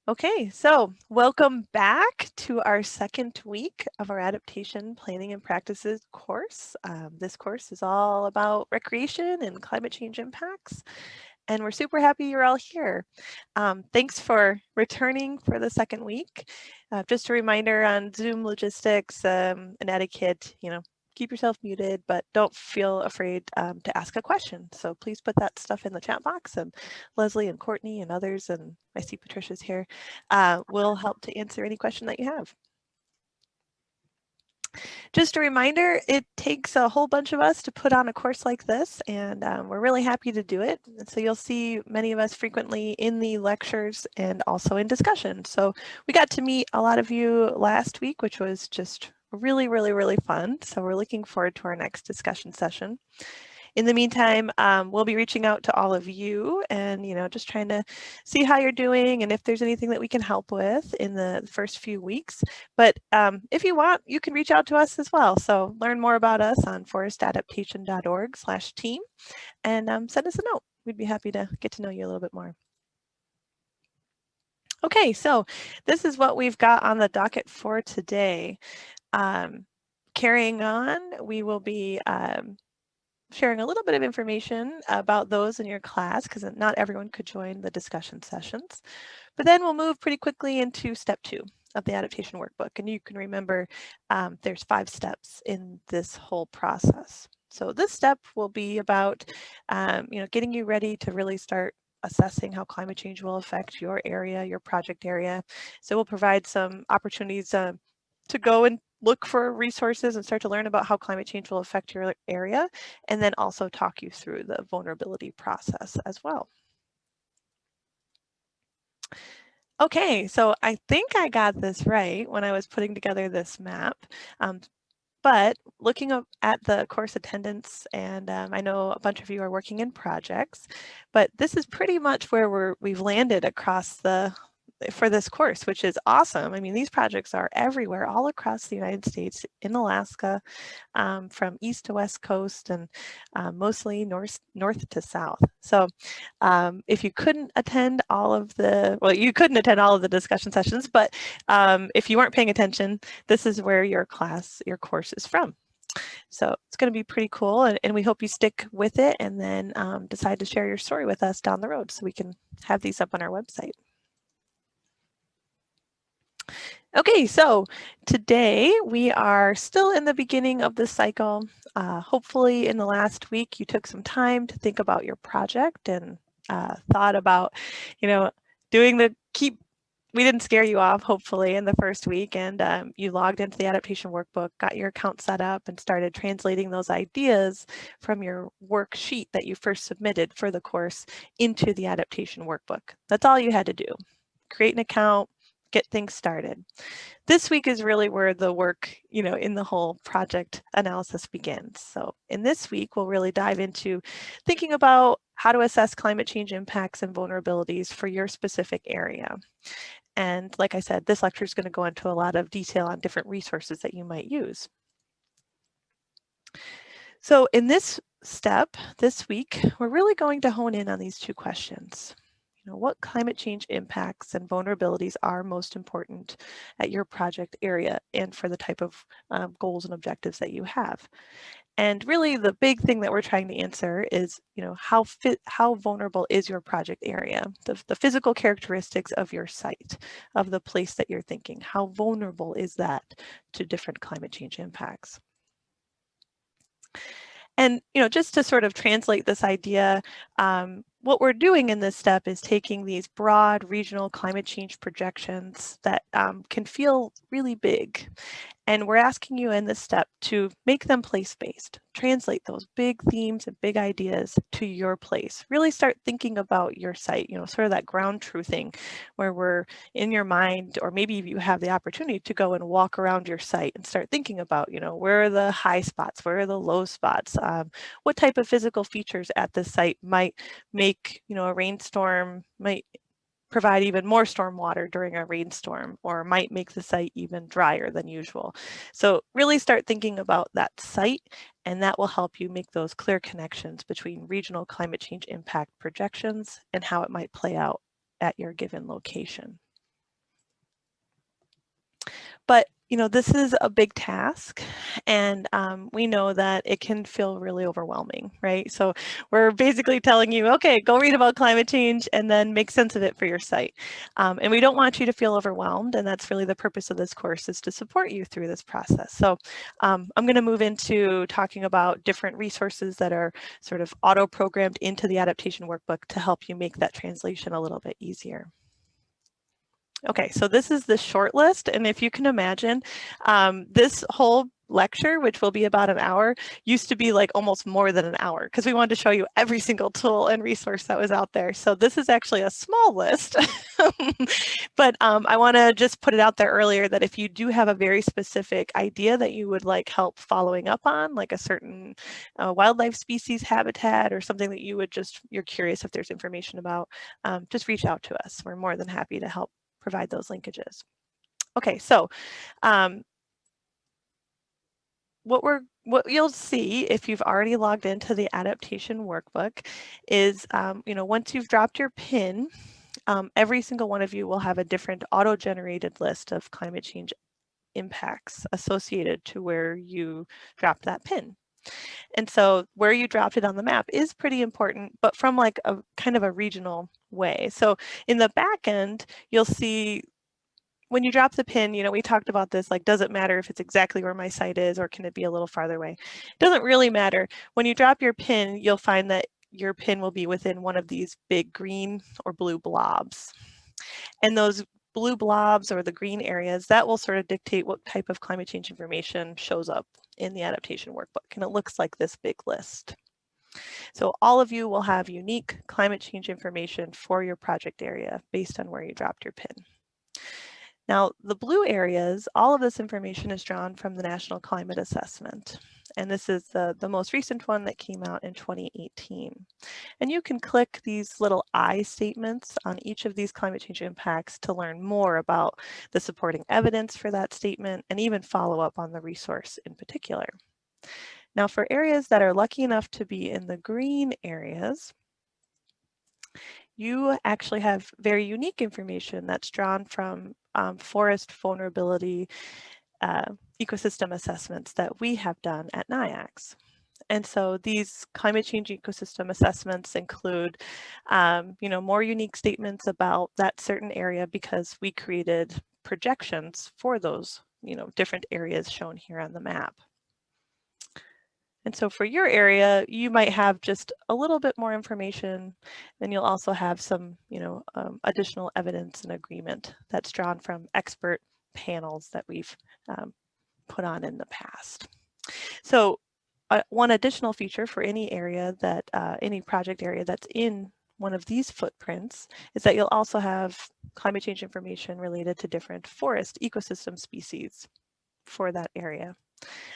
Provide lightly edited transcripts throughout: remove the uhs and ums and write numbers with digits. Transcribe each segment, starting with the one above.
Okay, so welcome back to our second week of our Adaptation Planning and Practices course. This course is all about recreation and climate change impacts, and we're super happy you're all here. Thanks for returning for the second week. Just a reminder on Zoom logistics and etiquette, keep yourself muted, but don't feel afraid to ask a question. So please put that stuff in the chat box, and Leslie and Courtney and others, and I see Patricia's here, will help to answer any question that you have. Just a reminder, it takes a whole bunch of us to put on a course like this, and we're really happy to do it. And so you'll see many of us frequently in the lectures and also in discussion. So we got to meet a lot of you last week, which was just really, really, really fun. So we're looking forward to our next discussion session. In the meantime, we'll be reaching out to all of you and, just trying to see how you're doing and if there's anything that we can help with in the first few weeks. But if you want, you can reach out to us as well. So learn more about us on forestadaptation.org/team and send us a note. We'd be happy to get to know you a little bit more. Okay, so this is what we've got on the docket for today. Carrying on, we will be sharing a little bit of information about those in your class because not everyone could join the discussion sessions. But then we'll move pretty quickly into step 2 of the adaptation workbook. And you can remember there's 5 steps in this whole process. So this step will be about getting you ready to really start assessing how climate change will affect your area, your project area. So we'll provide some opportunities to go and look for resources and start to learn about how climate change will affect your area, and then also talk you through the vulnerability process as well. Okay, so I think I got this right when I was putting together this map. But looking at the course attendance, and I know a bunch of you are working in projects, but this is pretty much where we've landed across for this course, which is awesome. I mean, these projects are everywhere, all across the United States, in Alaska, from east to west coast, and mostly north to south. So if you couldn't attend all of you couldn't attend all of the discussion sessions, but if you weren't paying attention, this is where your course is from. So it's going to be pretty cool, and we hope you stick with it and then decide to share your story with us down the road so we can have these up on our website. Okay, so today we are still in the beginning of the cycle. Hopefully in the last week you took some time to think about your project and thought about, we didn't scare you off, hopefully, in the first week, and you logged into the adaptation workbook, got your account set up, and started translating those ideas from your worksheet that you first submitted for the course into the adaptation workbook. That's all you had to do. Create an account, get things started. This week is really where the work, in the whole project analysis begins. So in this week, we'll really dive into thinking about how to assess climate change impacts and vulnerabilities for your specific area. And like I said, this lecture is going to go into a lot of detail on different resources that you might use. So in this step, this week, we're really going to hone in on these 2 questions. What climate change impacts and vulnerabilities are most important at your project area and for the type of goals and objectives that you have? And really the big thing that we're trying to answer is, how vulnerable is your project area? The physical characteristics of your site, of the place that you're thinking. How vulnerable is that to different climate change impacts? And, just to sort of translate this idea, what we're doing in this step is taking these broad regional climate change projections that can feel really big. And we're asking you in this step to make them place-based, translate those big themes and big ideas to your place. Really start thinking about your site, sort of that ground truthing where we're in your mind, or maybe you have the opportunity to go and walk around your site and start thinking about, where are the high spots, where are the low spots, what type of physical features at the site might make, a rainstorm, might provide even more storm water during a rainstorm, or might make the site even drier than usual. So really start thinking about that site, and that will help you make those clear connections between regional climate change impact projections and how it might play out at your given location. But this is a big task, and we know that it can feel really overwhelming, right? So we're basically telling you, okay, go read about climate change and then make sense of it for your site. And we don't want you to feel overwhelmed, and that's really the purpose of this course, is to support you through this process. So I'm going to move into talking about different resources that are sort of auto-programmed into the adaptation workbook to help you make that translation a little bit easier. Okay, so this is the short list, and if you can imagine, this whole lecture, which will be about an hour, used to be like almost more than an hour because we wanted to show you every single tool and resource that was out there. So this is actually a small list, but I want to just put it out there earlier that if you do have a very specific idea that you would like help following up on, like a certain wildlife species habitat or something that you're curious if there's information about, just reach out to us. We're more than happy to help provide those linkages. Okay, so what you'll see if you've already logged into the adaptation workbook is, once you've dropped your pin, every single one of you will have a different auto-generated list of climate change impacts associated to where you dropped that pin. And so where you dropped it on the map is pretty important, but from like a kind of a regional way. So in the back end, you'll see when you drop the pin, we talked about this, like, does it matter if it's exactly where my site is, or can it be a little farther away? It doesn't really matter. When you drop your pin, you'll find that your pin will be within one of these big green or blue blobs. And those blue blobs or the green areas, that will sort of dictate what type of climate change information shows up in the adaptation workbook. And it looks like this big list. So all of you will have unique climate change information for your project area based on where you dropped your pin. Now, the blue areas, all of this information is drawn from the National Climate Assessment. And this is the most recent one that came out in 2018. And you can click these little I statements on each of these climate change impacts to learn more about the supporting evidence for that statement and even follow up on the resource in particular. Now, for areas that are lucky enough to be in the green areas, you actually have very unique information that's drawn from forest vulnerability ecosystem assessments that we have done at NIACS. And so these climate change ecosystem assessments include, more unique statements about that certain area because we created projections for those, different areas shown here on the map. And so for your area, you might have just a little bit more information, then you'll also have some, additional evidence and agreement that's drawn from expert panels that we've put on in the past. So one additional feature for any area that, any project area that's in one of these footprints is that you'll also have climate change information related to different forest ecosystem species for that area.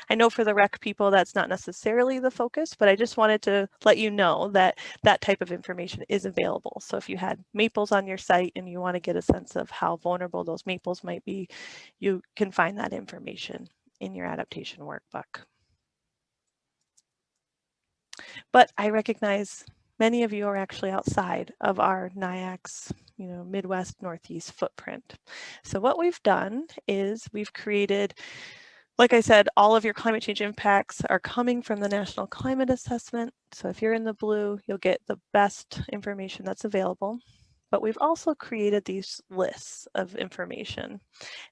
I know for the rec people that's not necessarily the focus, but I just wanted to let you know that that type of information is available. So if you had maples on your site and you want to get a sense of how vulnerable those maples might be, you can find that information in your adaptation workbook. But I recognize many of you are actually outside of our NIACS, Midwest Northeast footprint. So what we've done is we've created, like I said, all of your climate change impacts are coming from the National Climate Assessment. So if you're in the blue, you'll get the best information that's available. But we've also created these lists of information.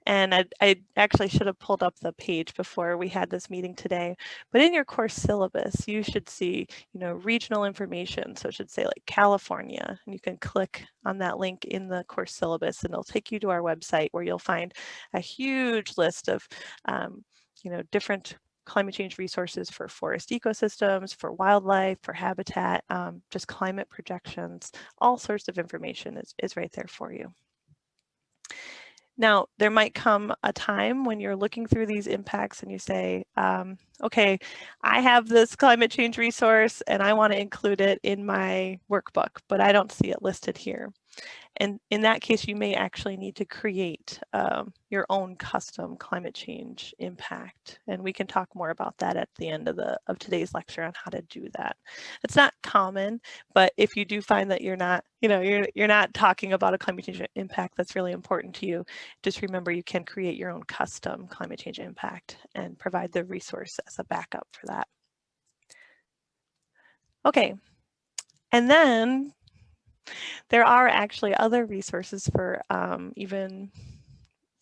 And I actually should have pulled up the page before we had this meeting today. But in your course syllabus, you should see, regional information. So it should say like California, and you can click on that link in the course syllabus and it'll take you to our website where you'll find a huge list of, different climate change resources for forest ecosystems, for wildlife, for habitat, just climate projections, all sorts of information is right there for you. Now, there might come a time when you're looking through these impacts and you say, okay, I have this climate change resource and I want to include it in my workbook, but I don't see it listed here. And in that case, you may actually need to create your own custom climate change impact. And we can talk more about that at the end of today's lecture on how to do that. It's not common, but if you do find that you're not, you're not talking about a climate change impact that's really important to you, just remember you can create your own custom climate change impact and provide the resource as a backup for that. Okay, and then there are actually other resources for even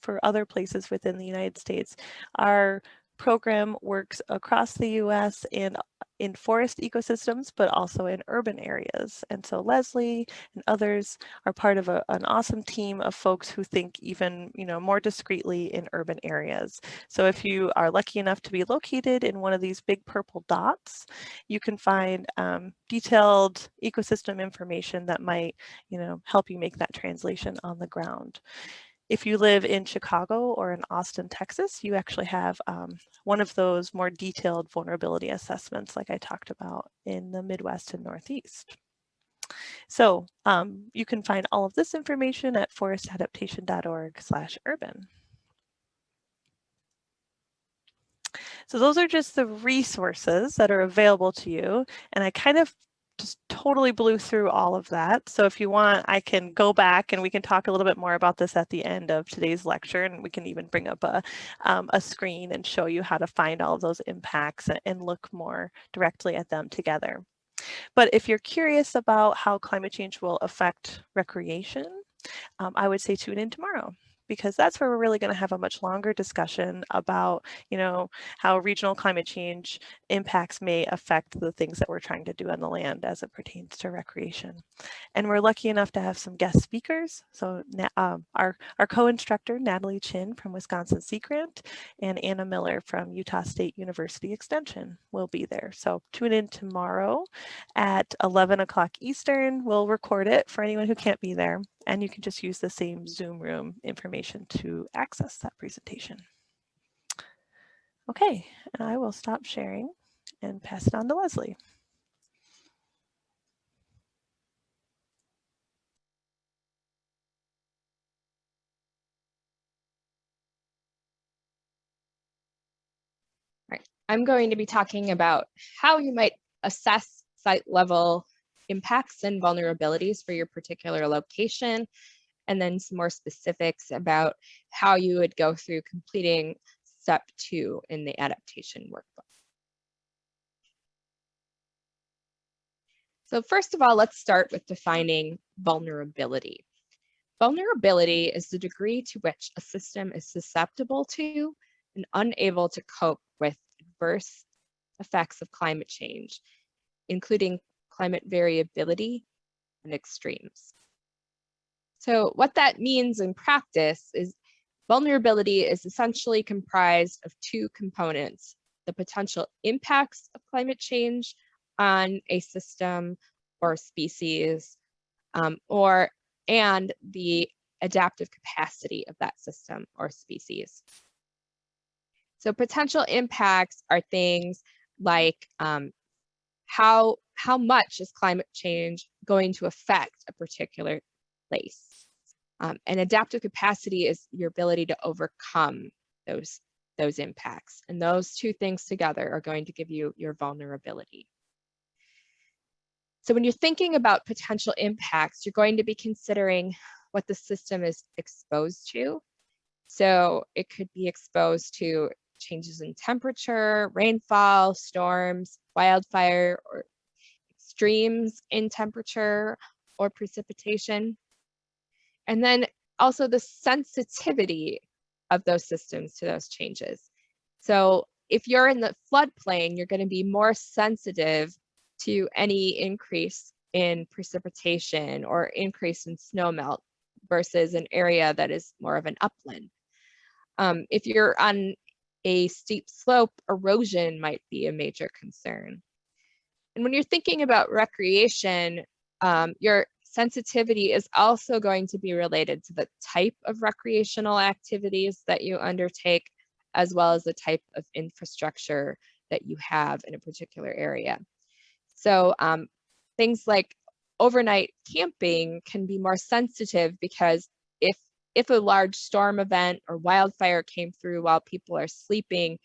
for other places within the United States. Our program works across the US and in forest ecosystems, but also in urban areas. And so Leslie and others are part of an awesome team of folks who think even more discreetly in urban areas. So if you are lucky enough to be located in one of these big purple dots, you can find detailed ecosystem information that might help you make that translation on the ground. If you live in Chicago or in Austin, Texas, you actually have one of those more detailed vulnerability assessments like I talked about in the Midwest and Northeast. So you can find all of this information at forestadaptation.org/urban. So those are just the resources that are available to you. And I kind of just totally blew through all of that. So if you want, I can go back and we can talk a little bit more about this at the end of today's lecture, and we can even bring up a screen and show you how to find all of those impacts and look more directly at them together. But if you're curious about how climate change will affect recreation, I would say tune in tomorrow, because that's where we're really going to have a much longer discussion about, how regional climate change impacts may affect the things that we're trying to do on the land as it pertains to recreation. And we're lucky enough to have some guest speakers. So our co-instructor, Natalie Chin from Wisconsin Sea Grant, and Anna Miller from Utah State University Extension will be there. So tune in tomorrow at 11 o'clock Eastern. We'll record it for anyone who can't be there, and you can just use the same Zoom room information to access that presentation. Okay, and I will stop sharing and pass it on to Leslie. Right. I'm going to be talking about how you might assess site level impacts and vulnerabilities for your particular location, and then some more specifics about how you would go through completing step 2 in the adaptation workbook. So first of all, let's start with defining vulnerability. Vulnerability is the degree to which a system is susceptible to and unable to cope with adverse effects of climate change, including climate variability and extremes. So what that means in practice is vulnerability is essentially comprised of 2 components: the potential impacts of climate change on a system or species, and the adaptive capacity of that system or species. So potential impacts are things like how much is climate change going to affect a particular place? And adaptive capacity is your ability to overcome those impacts. And those 2 things together are going to give you your vulnerability. So when you're thinking about potential impacts, you're going to be considering what the system is exposed to. So it could be exposed to changes in temperature, rainfall, storms, wildfire, or extremes in temperature or precipitation. And then also the sensitivity of those systems to those changes. So if you're in the floodplain, you're going to be more sensitive to any increase in precipitation or increase in snowmelt versus an area that is more of an upland. If you're on a steep slope, erosion might be a major concern. And when you're thinking about recreation, your sensitivity is also going to be related to the type of recreational activities that you undertake, as well as the type of infrastructure that you have in a particular area. So things like overnight camping can be more sensitive because if a large storm event or wildfire came through while people are sleeping,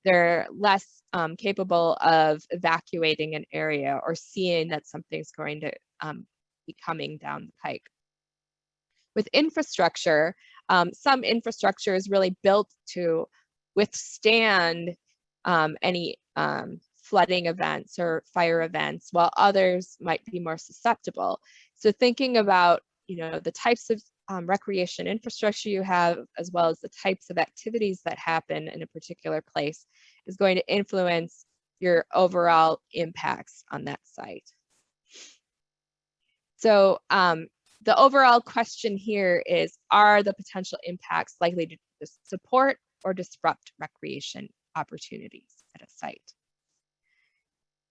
they're less capable of evacuating an area or seeing that something's going to be coming down the pike. With infrastructure, some infrastructure is really built to withstand any flooding events or fire events, while others might be more susceptible. So thinking about, the types of recreation infrastructure you have, as well as the types of activities that happen in a particular place, is going to influence your overall impacts on that site. So the overall question here is, are the potential impacts likely to support or disrupt recreation opportunities at a site?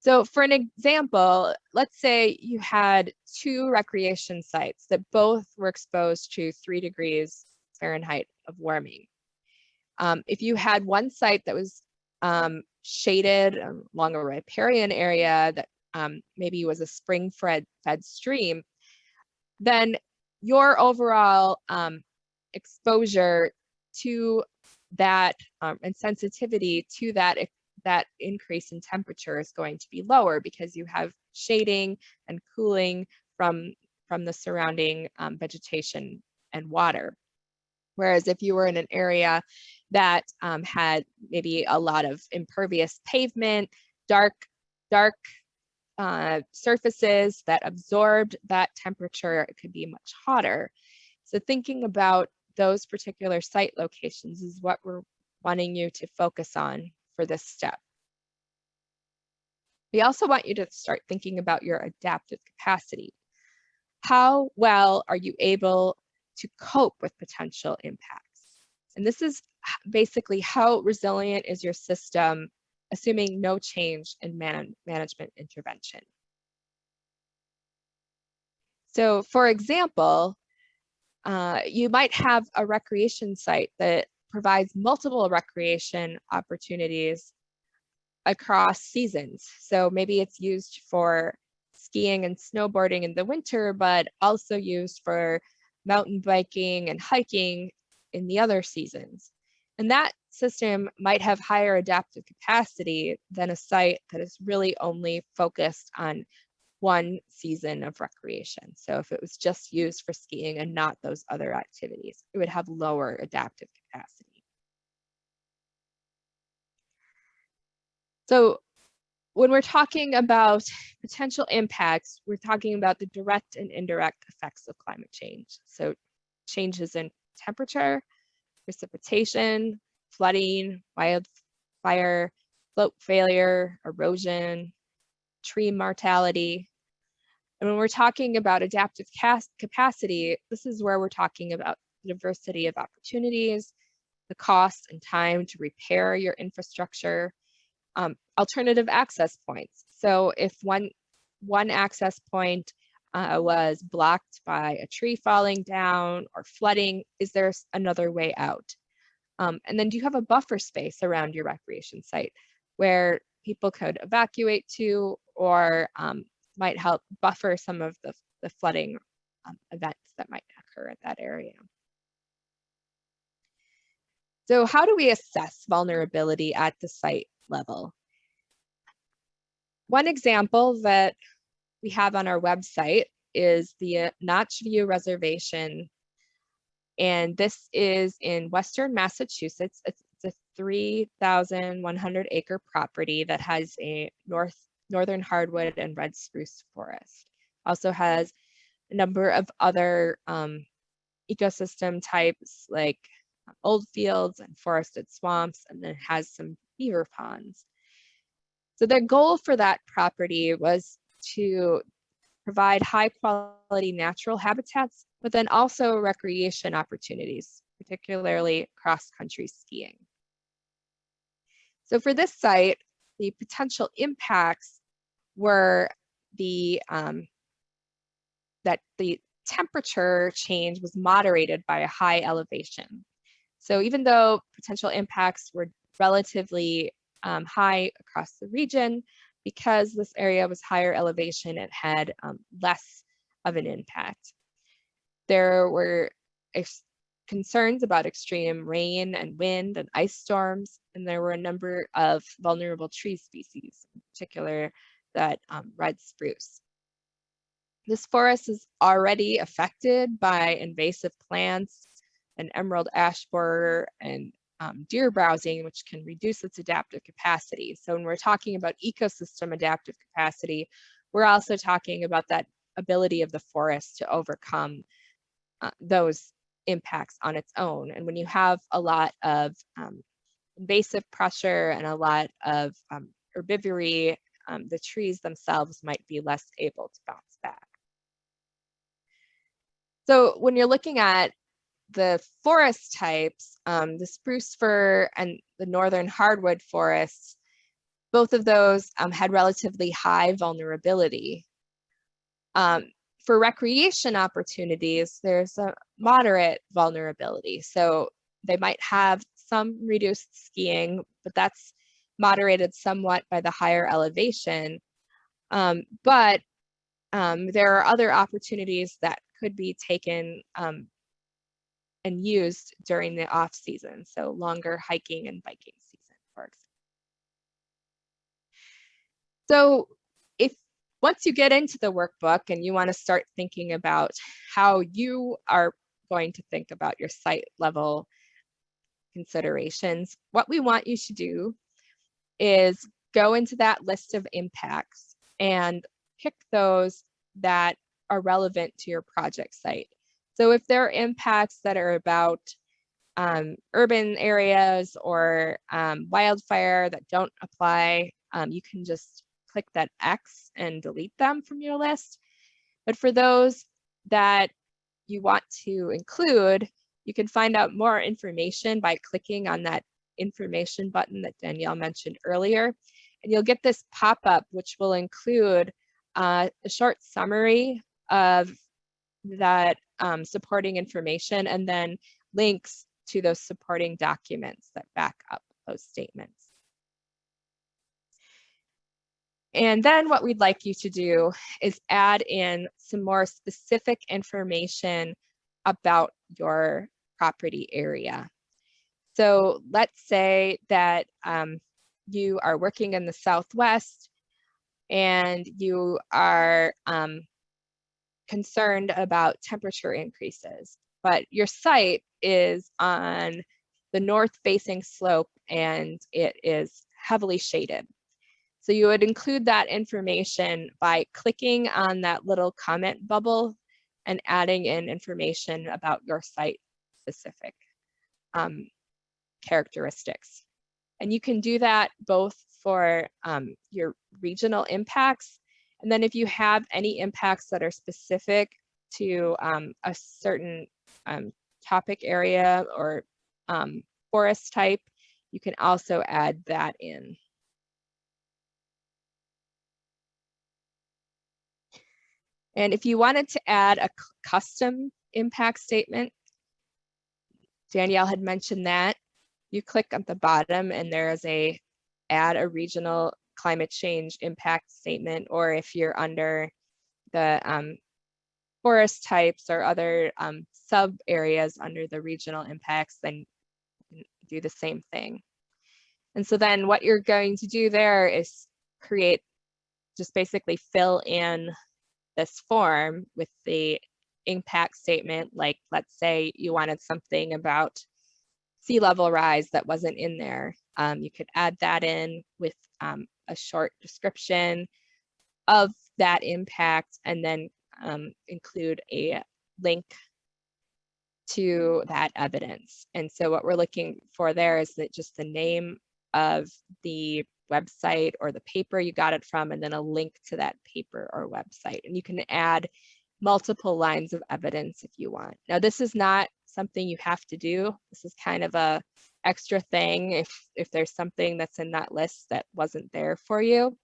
So for an example, let's say you had 2 recreation sites that both were exposed to 3 degrees Fahrenheit of warming. If you had one site that was shaded along a riparian area that maybe was a spring-fed stream, then your overall exposure to that and sensitivity to that increase in temperature is going to be lower because you have shading and cooling from the surrounding vegetation and water. Whereas if you were in an area that had maybe a lot of impervious pavement, dark surfaces that absorbed that temperature, it could be much hotter. So thinking about those particular site locations is what we're wanting you to focus on for this step. We also want you to start thinking about your adaptive capacity. How well are you able to cope with potential impacts? And this is basically how resilient is your system, assuming no change in management intervention. So for example, you might have a recreation site that provides multiple recreation opportunities across seasons. So maybe it's used for skiing and snowboarding in the winter, but also used for mountain biking and hiking in the other seasons. And that system might have higher adaptive capacity than a site that is really only focused on one season of recreation. So if it was just used for skiing and not those other activities, it would have lower adaptive capacity. So when we're talking about potential impacts, we're talking about the direct and indirect effects of climate change. So changes in temperature, precipitation, flooding, wildfire, slope failure, erosion, tree mortality. And when we're talking about adaptive capacity, this is where we're talking about the diversity of opportunities, the cost and time to repair your infrastructure, alternative access points. So if one access point was blocked by a tree falling down or flooding, is there another way out? And then do you have a buffer space around your recreation site where people could evacuate to, or might help buffer some of the flooding events that might occur at that area? So how do we assess vulnerability at the site level? One example that we have on our website is the Notch View Reservation. And this is in Western Massachusetts. It's a 3,100 acre property that has a northern hardwood and red spruce forest. Also has a number of other ecosystem types like old fields and forested swamps, and then has some beaver ponds. So the goal for that property was to provide high quality natural habitats, but then also recreation opportunities, particularly cross-country skiing. So for this site, the potential impacts were that the temperature change was moderated by a high elevation. So even though potential impacts were relatively high across the region, because this area was higher elevation, it had less of an impact. There were concerns about extreme rain and wind and ice storms, and there were a number of vulnerable tree species, in particular that red spruce. This forest is already affected by invasive plants and emerald ash borer and deer browsing, which can reduce its adaptive capacity. So when we're talking about ecosystem adaptive capacity, we're also talking about that ability of the forest to overcome those impacts on its own. And when you have a lot of invasive pressure and a lot of herbivory, the trees themselves might be less able to bounce back. So when you're looking at the forest types, the spruce fir and the northern hardwood forests, both of those had relatively high vulnerability. For recreation opportunities, there's a moderate vulnerability. So they might have some reduced skiing, but that's moderated somewhat by the higher elevation. But there are other opportunities that could be taken and used during the off season, so longer hiking and biking season, for example. So once you get into the workbook and you want to start thinking about how you are going to think about your site level considerations, what we want you to do is go into that list of impacts and pick those that are relevant to your project site. So if there are impacts that are about urban areas or wildfire that don't apply, you can just click that X and delete them from your list. But for those that you want to include, you can find out more information by clicking on that information button that Danielle mentioned earlier. And you'll get this pop-up, which will include a short summary of that supporting information and then links to those supporting documents that back up those statements. And then what we'd like you to do is add in some more specific information about your property area. So let's say that you are working in the Southwest and you are concerned about temperature increases, but your site is on the north-facing slope and it is heavily shaded. So you would include that information by clicking on that little comment bubble and adding in information about your site-specific characteristics. And you can do that both for your regional impacts, and then if you have any impacts that are specific to a certain topic area or forest type, you can also add that in. And if you wanted to add a custom impact statement, Danielle had mentioned that, you click at the bottom and there's a add a regional climate change impact statement, or if you're under the forest types or other sub areas under the regional impacts, then you can do the same thing. And so then what you're going to do there is just basically fill in this form with the impact statement. Like, let's say you wanted something about sea level rise that wasn't in there. You could add that in with a short description of that impact and then include a link to that evidence. And so what we're looking for there is that just the name of the website or the paper you got it from, and then a link to that paper or website. And you can add multiple lines of evidence if you want. Now, this is not something you have to do. This is kind of a extra thing if there's something that's in that list that wasn't there for you.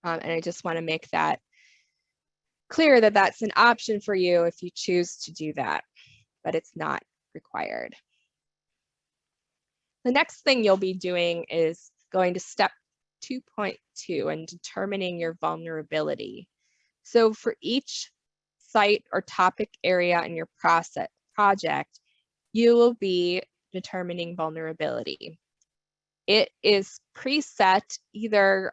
And I just want to make that clear that that's an option for you if you choose to do that, but it's not required. The next thing you'll be doing is going to step 2.2 and determining your vulnerability. So for each site or topic area in your project, you will be determining vulnerability. It is preset either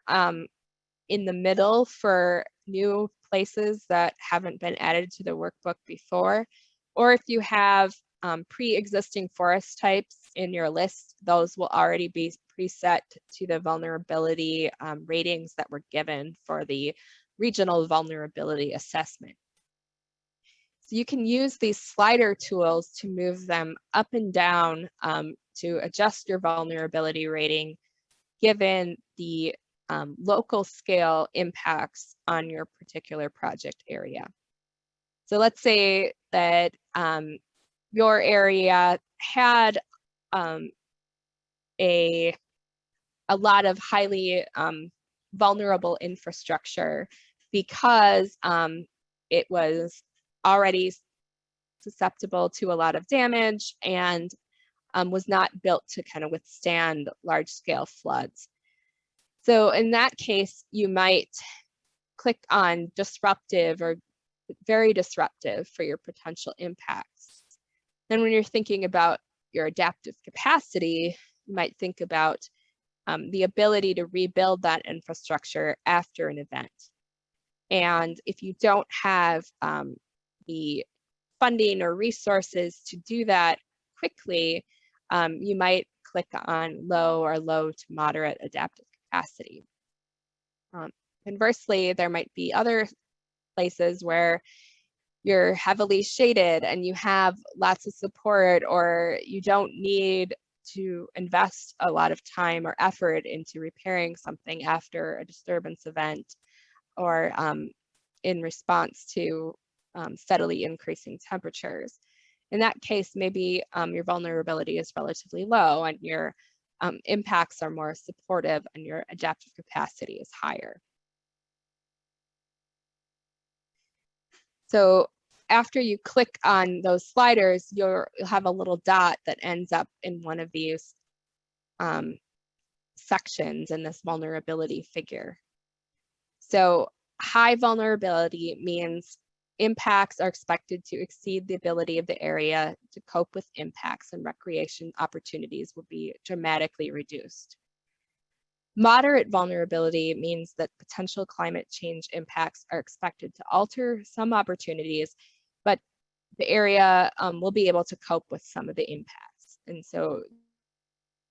in the middle for new places that haven't been added to the workbook before, or if you have pre-existing forest types in your list, those will already be preset to the vulnerability ratings that were given for the regional vulnerability assessment. So you can use these slider tools to move them up and down to adjust your vulnerability rating given the local scale impacts on your particular project area. So let's say that your area had a lot of highly vulnerable infrastructure because it was already susceptible to a lot of damage and was not built to kind of withstand large scale floods. So in that case, you might click on disruptive or very disruptive for your potential impacts. Then when you're thinking about your adaptive capacity, you might think about the ability to rebuild that infrastructure after an event. And if you don't have the funding or resources to do that quickly, you might click on low or low to moderate adaptive capacity. Conversely, there might be other places where you're heavily shaded and you have lots of support, or you don't need to invest a lot of time or effort into repairing something after a disturbance event or in response to steadily increasing temperatures. In that case, maybe your vulnerability is relatively low and your impacts are more supportive and your adaptive capacity is higher. So after you click on those sliders, you'll have a little dot that ends up in one of these sections in this vulnerability figure. So high vulnerability means impacts are expected to exceed the ability of the area to cope with impacts, and recreation opportunities will be dramatically reduced. Moderate vulnerability means that potential climate change impacts are expected to alter some opportunities, but the area will be able to cope with some of the impacts. And so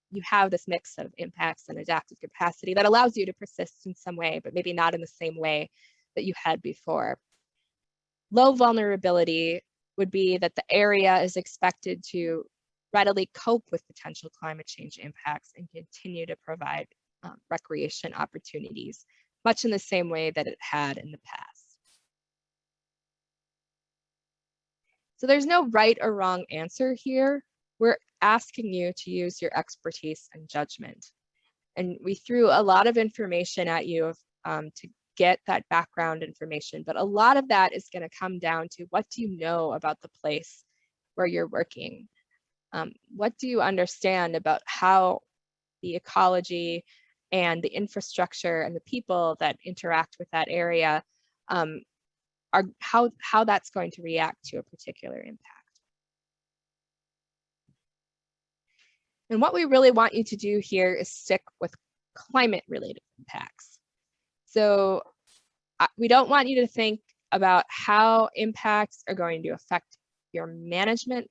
you have this mix of impacts and adaptive capacity that allows you to persist in some way, but maybe not in the same way that you had before. Low vulnerability would be that the area is expected to readily cope with potential climate change impacts and continue to provide recreation opportunities, much in the same way that it had in the past. So there's no right or wrong answer here. We're asking you to use your expertise and judgment. And we threw a lot of information at you to get that background information, but a lot of that is going to come down to what do you know about the place where you're working? What do you understand about how the ecology and the infrastructure and the people that interact with that area are how that's going to react to a particular impact? And what we really want you to do here is stick with climate-related impacts. So we don't want you to think about how impacts are going to affect your management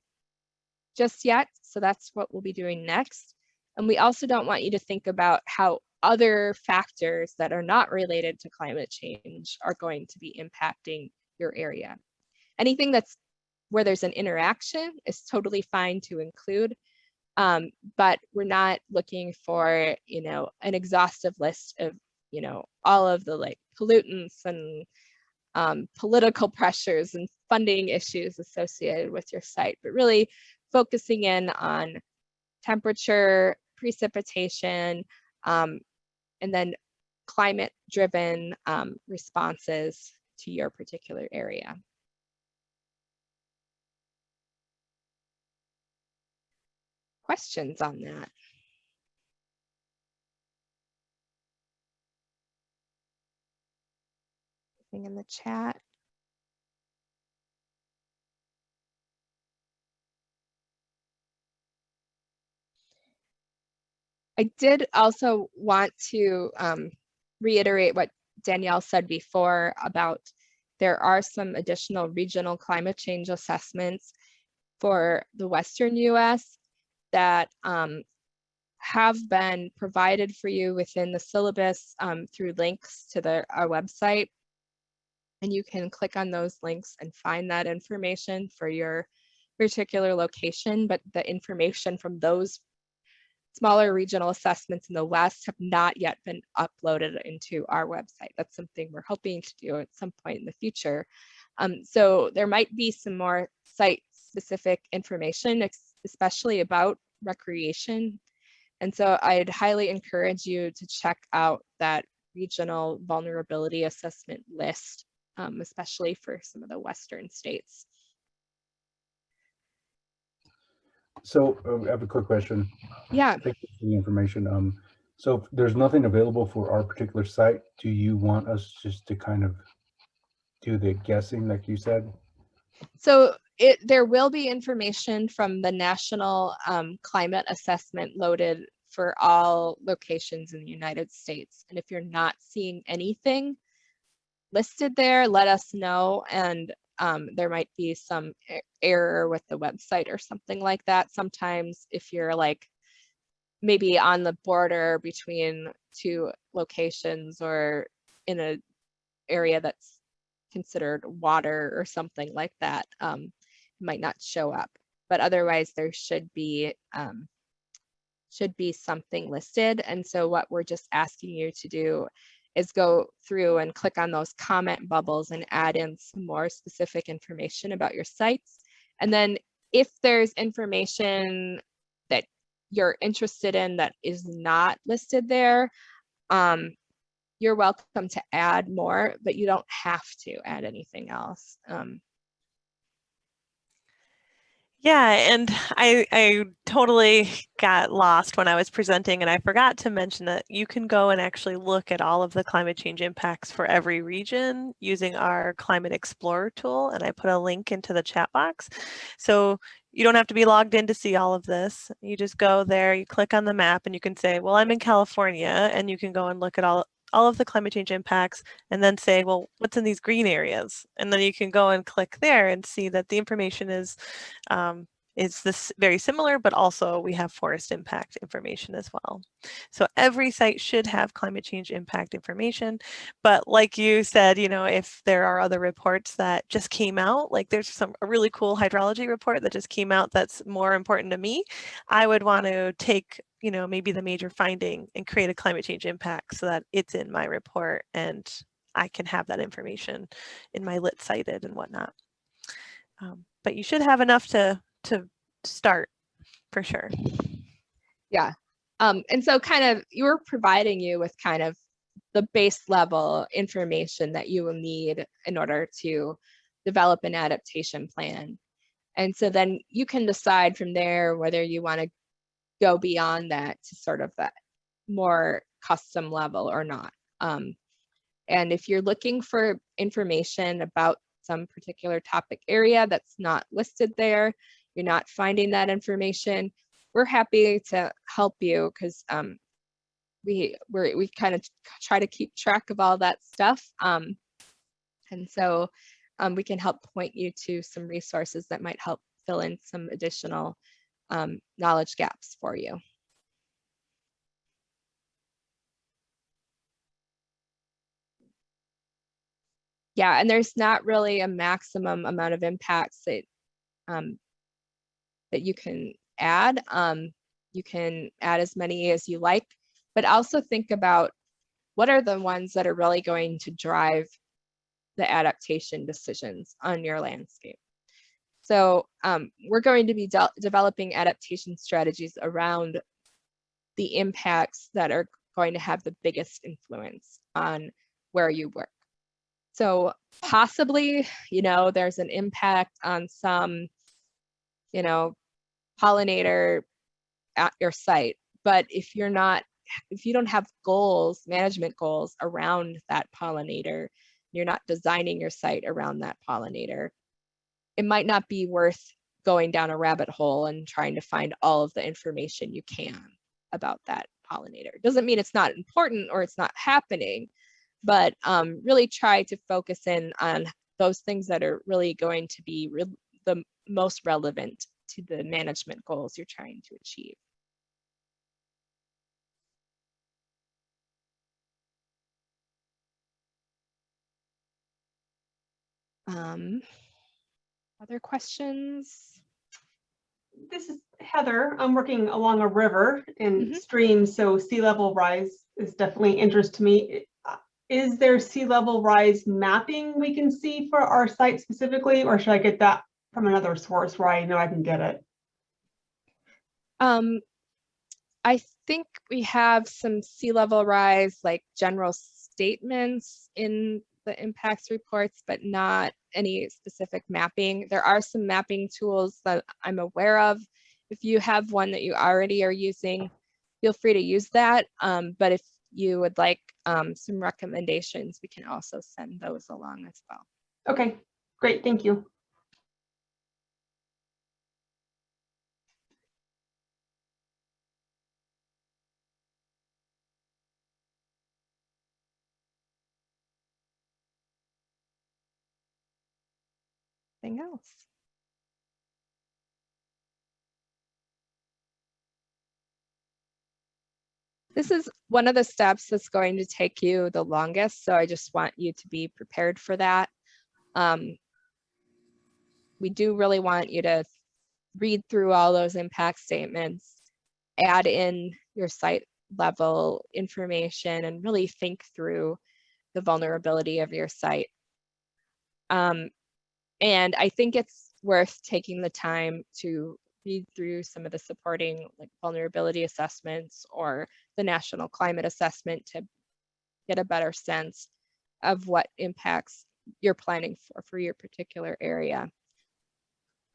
just yet. So that's what we'll be doing next. And we also don't want you to think about how other factors that are not related to climate change are going to be impacting your area. Anything that's where there's an interaction is totally fine to include, but we're not looking for, an exhaustive list of, all of the like pollutants and political pressures and funding issues associated with your site, but really focusing in on temperature, precipitation, and then climate-driven responses to your particular area. Questions on that? Anything in the chat? I did also want to reiterate what Danielle said before about there are some additional regional climate change assessments for the Western US that have been provided for you within the syllabus through links to our website. And you can click on those links and find that information for your particular location, but the information from those smaller regional assessments in the West have not yet been uploaded into our website. That's something we're hoping to do at some point in the future. So there might be some more site-specific information, especially about recreation. And so I'd highly encourage you to check out that regional vulnerability assessment list, especially for some of the Western states. So I have a quick question. Yeah. Thank you for the information. So if there's nothing available for our particular site, do you want us just to kind of do the guessing like you said? So there will be information from the National Climate Assessment loaded for all locations in the United States. And if you're not seeing anything listed there, let us know. And there might be some error with the website or something like that. Sometimes if you're like maybe on the border between two locations or in an area that's considered water or something like that, might not show up. But otherwise there should be something listed. And so what we're just asking you to do is go through and click on those comment bubbles and add in some more specific information about your sites. And then if there's information that you're interested in that is not listed there, you're welcome to add more, but you don't have to add anything else. Yeah, and I totally got lost when I was presenting, and I forgot to mention that you can go and actually look at all of the climate change impacts for every region using our Climate Explorer tool, and I put a link into the chat box. So you don't have to be logged in to see all of this. You just go there, you click on the map, and you can say, well, I'm in California, and you can go and look at all of the climate change impacts and then say, well, what's in these green areas? And then you can go and click there and see that the information is this very similar, but also we have forest impact information as well. So every site should have climate change impact information. But like you said, you know, if there are other reports that just came out, like there's a really cool hydrology report that just came out that's more important to me, I would want to take, you know, maybe the major finding and create a climate change impact so that it's in my report and I can have that information in my lit cited and whatnot. But you should have enough to start for sure. Yeah. And so kind of you're providing you with kind of the base level information that you will need in order to develop an adaptation plan. And so then you can decide from there whether you want to go beyond that to sort of that more custom level or not. And if you're looking for information about some particular topic area that's not listed there, you're not finding that information, we're happy to help you because we kind of try to keep track of all that stuff. And so we can help point you to some resources that might help fill in some additional knowledge gaps for you. Yeah, and there's not really a maximum amount of impacts that that you can add. You can add as many as you like, but also think about what are the ones that are really going to drive the adaptation decisions on your landscape. So we're going to be developing adaptation strategies around the impacts that are going to have the biggest influence on where you work. So possibly, you know, there's an impact on some, you know, pollinator at your site, but if you don't have goals, management goals around that pollinator, you're not designing your site around that pollinator, it might not be worth going down a rabbit hole and trying to find all of the information you can about that pollinator. It doesn't mean it's not important or it's not happening, but really try to focus in on those things that are really going to be the most relevant to the management goals you're trying to achieve. Other questions? This is Heather. I'm working along a river and stream, so sea level rise is definitely interest to me. Is there sea level rise mapping we can see for our site specifically, or should I get that from another source where I know I can get it? I think we have some sea level rise, like general statements in the impacts reports, but not any specific mapping. There are some mapping tools that I'm aware of. If you have one that you already are using, feel free to use that. But if you would like some recommendations, we can also send those along as well. Okay, great, thank you. Anything else? This is one of the steps that's going to take you the longest, so I just want you to be prepared for that. We do really want you to read through all those impact statements, add in your site level information, and really think through the vulnerability of your site. And I think it's worth taking the time to read through some of the supporting like vulnerability assessments or the National Climate Assessment to get a better sense of what impacts you're planning for your particular area.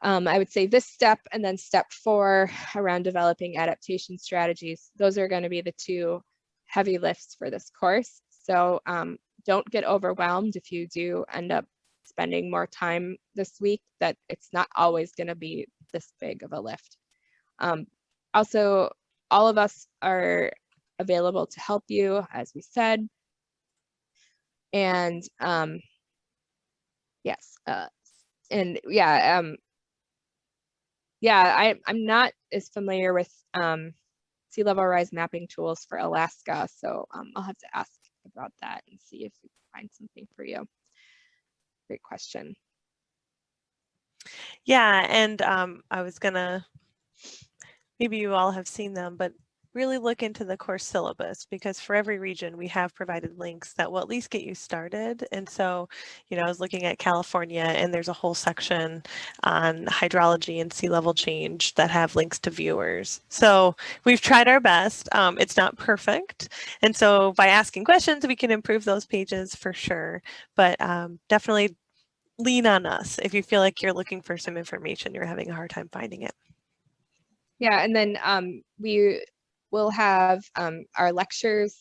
I would say this step and then step 4 around developing adaptation strategies. Those are going to be the 2 heavy lifts for this course. So don't get overwhelmed if you do end up spending more time this week, that it's not always going to be this big of a lift. Also, all of us are available to help you, as we said. And yes, and yeah, yeah, I'm not as familiar with sea level rise mapping tools for Alaska, so I'll have to ask about that and see if we can find something for you. Great question. Yeah, and I was gonna, maybe you all have seen them, but really look into the course syllabus, because for every region we have provided links that will at least get you started. And so, you know, I was looking at California and there's a whole section on hydrology and sea level change that have links to viewers. So we've tried our best. It's not perfect. And so by asking questions, we can improve those pages for sure. But definitely lean on us if you feel like you're looking for some information, you're having a hard time finding it. Yeah, and then we will have our lectures.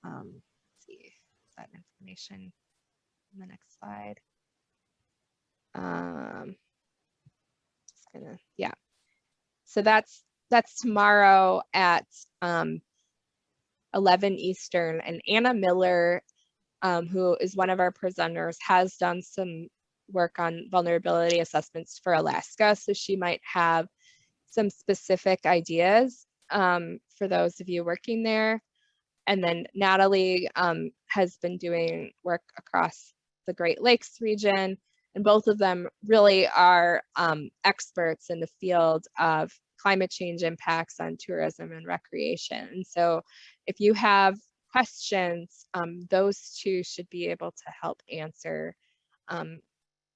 Let's see that information on the next slide. Just gonna, yeah. So that's tomorrow at 11 Eastern, and Anna Miller, who is one of our presenters, has done some work on vulnerability assessments for Alaska, so she might have some specific ideas for those of you working there. And then Natalie has been doing work across the Great Lakes region, and both of them really are experts in the field of climate change impacts on tourism and recreation. And so if you have questions, those 2 should be able to help answer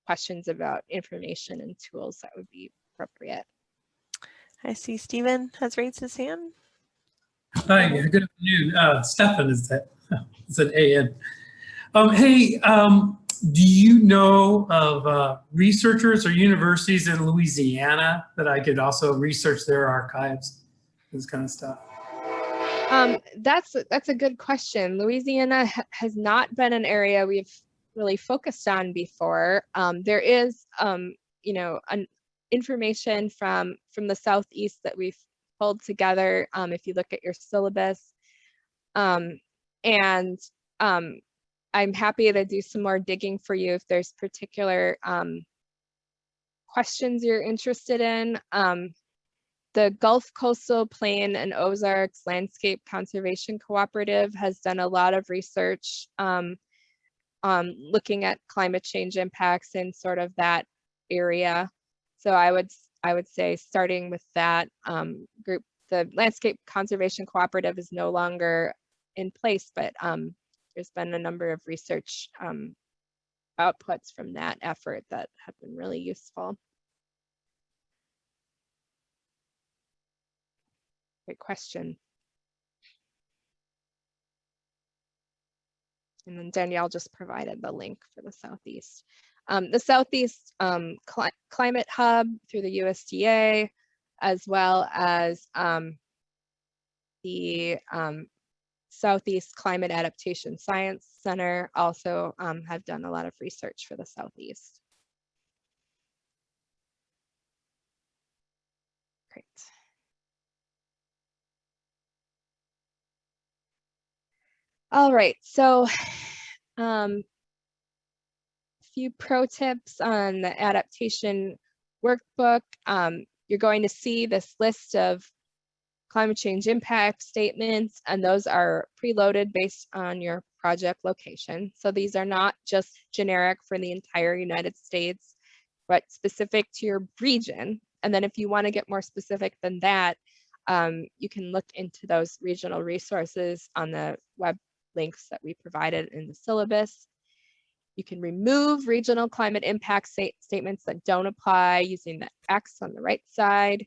questions about information and tools that would be appropriate. I see Stephen has raised his hand. Hi, good afternoon. Stefan is that? It's an A-N. Hey, do you know of researchers or universities in Louisiana that I could also research their archives, this kind of stuff? That's a good question. Louisiana has not been an area we've really focused on before. There is, you know, information from the Southeast that we've pulled together if you look at your syllabus. I'm happy to do some more digging for you if there's particular questions you're interested in. The Gulf Coastal Plain and Ozarks Landscape Conservation Cooperative has done a lot of research looking at climate change impacts in sort of that area. So I would say starting with that group. The Landscape Conservation Cooperative is no longer in place, but there's been a number of research outputs from that effort that have been really useful. Great question. And then Danielle just provided the link for the Southeast. The Southeast Climate Hub through the USDA, as well as the Southeast Climate Adaptation Science Center also have done a lot of research for the Southeast. Great. All right, so a few pro tips on the adaptation workbook. You're going to see this list of climate change impact statements, and those are preloaded based on your project location. So these are not just generic for the entire United States, but specific to your region. And then if you want to get more specific than that, you can look into those regional resources on the web links that we provided in the syllabus. You can remove regional climate impact statements that don't apply using the X on the right side.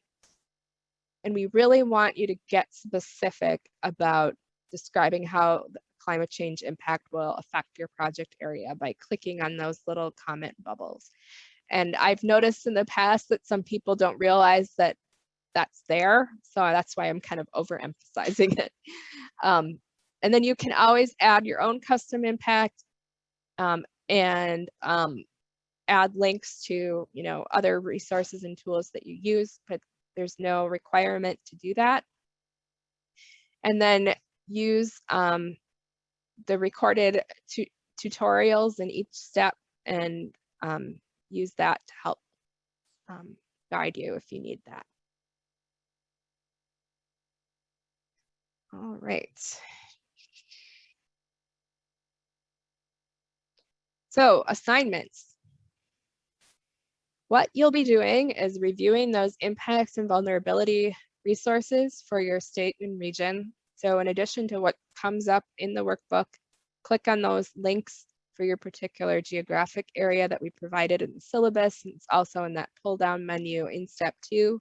And we really want you to get specific about describing how the climate change impact will affect your project area by clicking on those little comment bubbles. And I've noticed in the past that some people don't realize that that's there. So that's why I'm kind of overemphasizing it. And then you can always add your own custom impact and add links to, other resources and tools that you use, but there's no requirement to do that. And then use the recorded tutorials in each step and use that to help guide you if you need that. All right. So assignments. What you'll be doing is reviewing those impacts and vulnerability resources for your state and region. So in addition to what comes up in the workbook, click on those links for your particular geographic area that we provided in the syllabus. It's also in that pull down menu in step 2.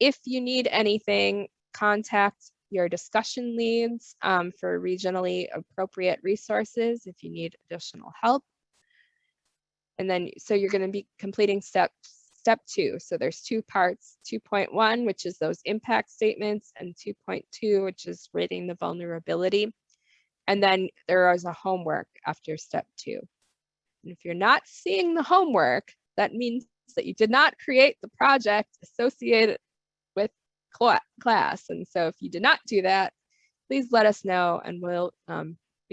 If you need anything, contact your discussion leads for regionally appropriate resources if you need additional help. And then, so you're going to be completing step 2. So there's 2 parts, 2.1, which is those impact statements, and 2.2, which is rating the vulnerability. And then there is a homework after step 2. And if you're not seeing the homework, that means that you did not create the project associated with class. And so if you did not do that, please let us know and we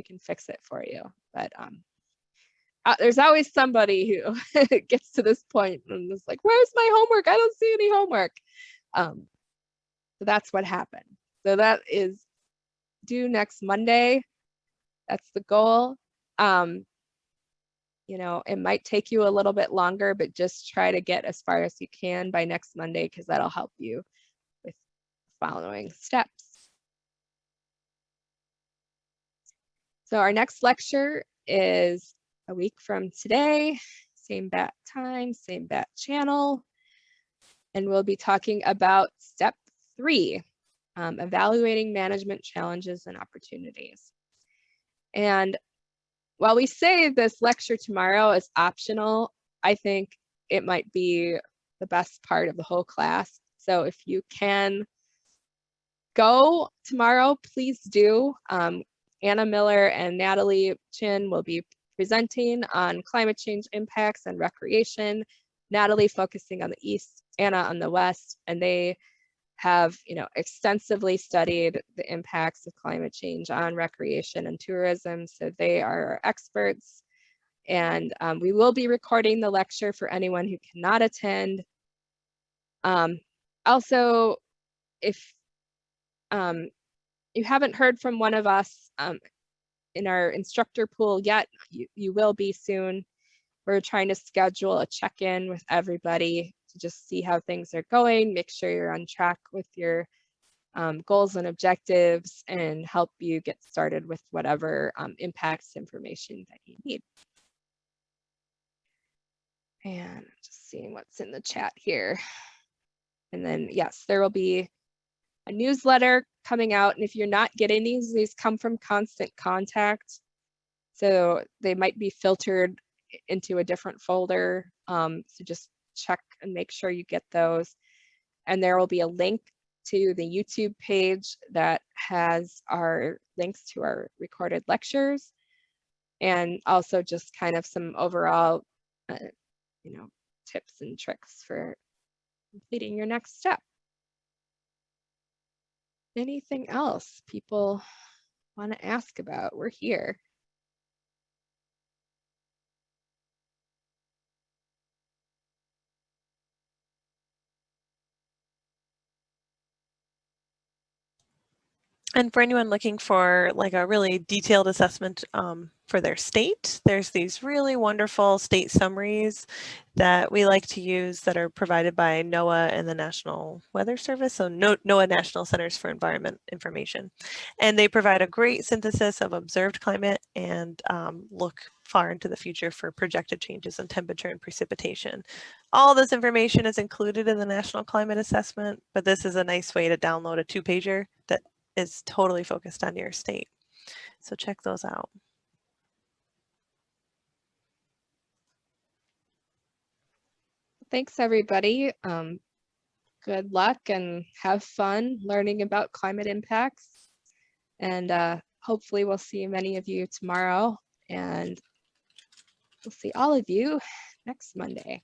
can fix it for you. But there's always somebody who gets to this point and is like, where's my homework? I don't see any homework. So that's what happened. So that is due next Monday. That's the goal. It might take you a little bit longer, but just try to get as far as you can by next Monday, because that'll help you with the following steps. So our next lecture is a week from today, same bat time, same bat channel. And we'll be talking about step 3, evaluating management challenges and opportunities. And while we say this lecture tomorrow is optional, I think it might be the best part of the whole class. So if you can go tomorrow, please do. Anna Miller and Natalie Chin will be presenting on climate change impacts and recreation. Natalie focusing on the East, Anna on the West, and they have, extensively studied the impacts of climate change on recreation and tourism. So they are our experts. And we will be recording the lecture for anyone who cannot attend. Also, if you haven't heard from one of us in our instructor pool yet, you will be soon. We're trying to schedule a check-in with everybody to just see how things are going, make sure you're on track with your goals and objectives, and help you get started with whatever impacts information that you need. And just seeing what's in the chat here. And then, yes, there will be a newsletter coming out. And if you're not getting these come from Constant Contact. So they might be filtered into a different folder. So just check and make sure you get those. And there will be a link to the YouTube page that has our links to our recorded lectures, and also just kind of some overall, tips and tricks for completing your next step. Anything else people want to ask about? We're here. And for anyone looking for like a really detailed assessment for their state, there's these really wonderful state summaries that we like to use that are provided by NOAA and the National Weather Service, so NOAA National Centers for Environment Information. And they provide a great synthesis of observed climate and look far into the future for projected changes in temperature and precipitation. All this information is included in the National Climate Assessment, but this is a nice way to download a 2-pager that is totally focused on your state. So check those out. Thanks, everybody. Good luck and have fun learning about climate impacts. And hopefully we'll see many of you tomorrow, and we'll see all of you next Monday.